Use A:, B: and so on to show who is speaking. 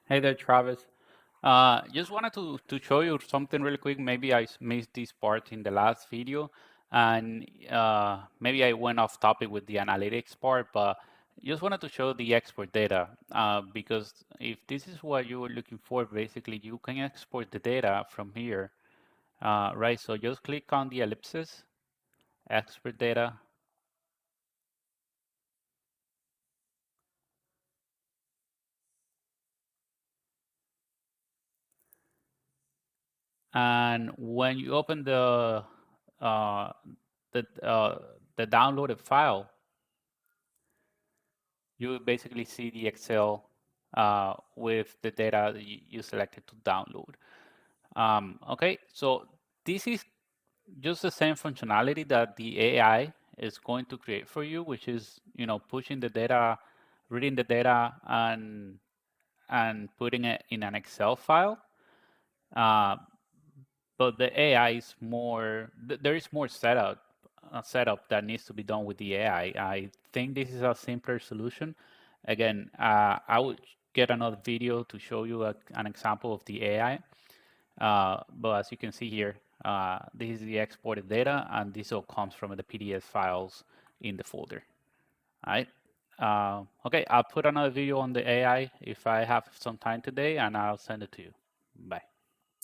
A: Hey there, Travis. Just wanted to show you something really quick. Maybe missed this part in the last video, and maybe I went off topic with the analytics part, but just wanted to show the export data because if this is what you were looking for, basically you can export the data from here, right? So just click on the ellipsis, export data, and when you open uh, the uh, the downloaded file, you basically see the Excel with the data that you selected to download. Okay, so this is just the same functionality that the AI is going to create for you, which is pushing the data, reading the data, and putting it in an Excel file. Uh, but the AI is more. There is more setup that needs to be done with the AI. I think this is a simpler solution. Again, I would get another video to show you an example of the AI. But as you can see here, this is the exported data, and this all comes from the PDF files in the folder. All right. Okay, I'll put another video on the AI if I have some time today, and I'll send it to you. Bye.